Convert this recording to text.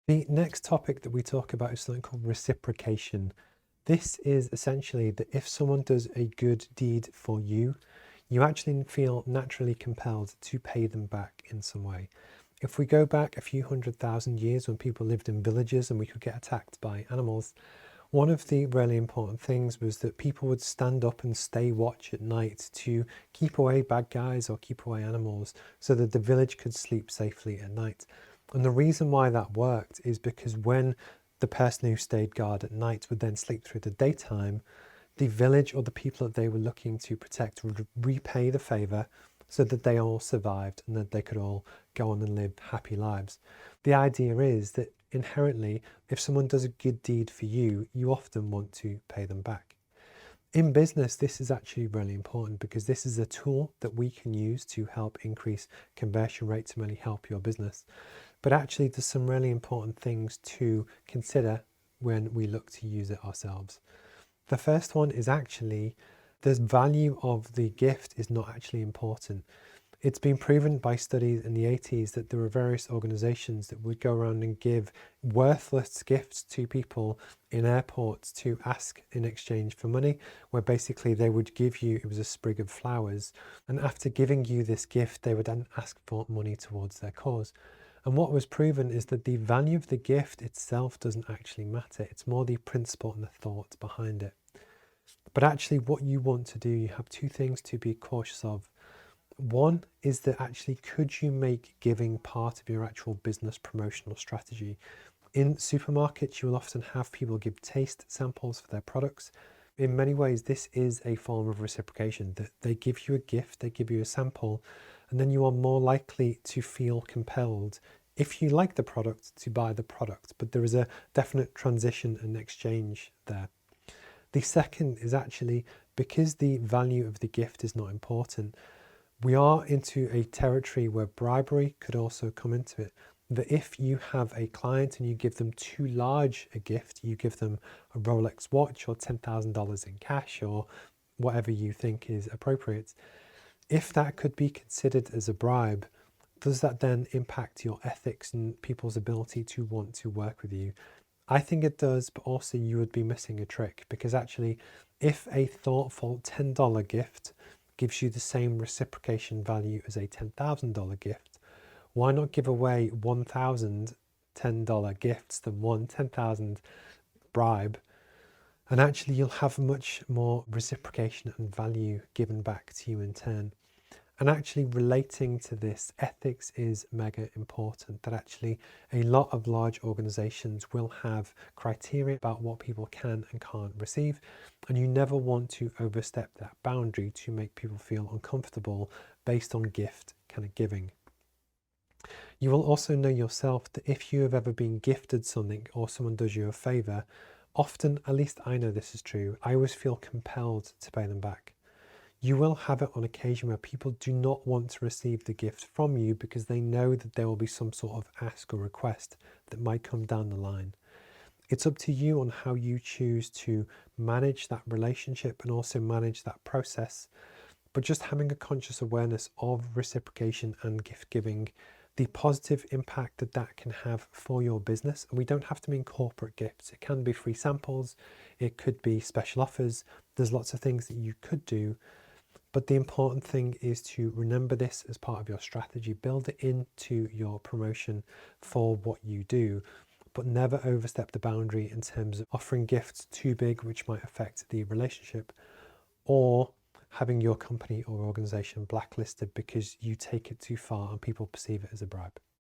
The next topic that we talk about is something called reciprocation. This is essentially that if someone does a good deed for you, you actually feel naturally compelled to pay them back in some way. If we go back a few 100,000 years when people lived in villages and we could get attacked by animals, one of the really important things was that people would stand up and stay watch at night to keep away bad guys or keep away animals so that the village could sleep safely at night. And the reason why that worked is because when the person who stayed guard at night would then sleep through the daytime, the village or the people that they were looking to protect would repay the favor so that they all survived and that they could all go on and live happy lives. The idea is that inherently, if someone does a good deed for you, you often want to pay them back. In business, this is actually really important because this is a tool that we can use to help increase conversion rates and really help your business. But actually, there's some really important things to consider when we look to use it ourselves. The first one is actually the value of the gift is not actually important. It's been proven by studies in the 80s that there were various organizations that would go around and give worthless gifts to people in airports to ask in exchange for money, where basically they would give you, it was a sprig of flowers, and after giving you this gift, they would then ask for money towards their cause. And what was proven is that the value of the gift itself doesn't actually matter. It's more the principle and the thought behind it. But actually what you want to do, you have two things to be cautious of. One is that actually could you make giving part of your actual business promotional strategy? In supermarkets, you will often have people give taste samples for their products. In many ways, this is a form of reciprocation, that they give you a gift, they give you a sample, and then you are more likely to feel compelled, if you like the product, to buy the product. But there is a definite transition and exchange there. The second is actually because the value of the gift is not important, we are into a territory where bribery could also come into it. That if you have a client and you give them too large a gift, you give them a Rolex watch or $10,000 in cash or whatever you think is appropriate, if that could be considered as a bribe, does that then impact your ethics and people's ability to want to work with you? I think it does, but also you would be missing a trick, because actually if a thoughtful $10 gift gives you the same reciprocation value as a $10,000 gift, why not give away 1,000 $10 gifts than one 10,000 bribe? And actually you'll have much more reciprocation and value given back to you in turn. And actually relating to this, ethics is mega important, that actually a lot of large organizations will have criteria about what people can and can't receive. And you never want to overstep that boundary to make people feel uncomfortable based on gift kind of giving. You will also know yourself that if you have ever been gifted something or someone does you a favor, often, at least I know this is true, I always feel compelled to pay them back. You will have it on occasion where people do not want to receive the gift from you because they know that there will be some sort of ask or request that might come down the line. It's up to you on how you choose to manage that relationship and also manage that process. But just having a conscious awareness of reciprocation and gift giving, the positive impact that that can have for your business. And we don't have to mean corporate gifts. It can be free samples. It could be special offers. There's lots of things that you could do. But the important thing is to remember this as part of your strategy, build it into your promotion for what you do, but never overstep the boundary in terms of offering gifts too big, which might affect the relationship, or having your company or organization blacklisted because you take it too far and people perceive it as a bribe.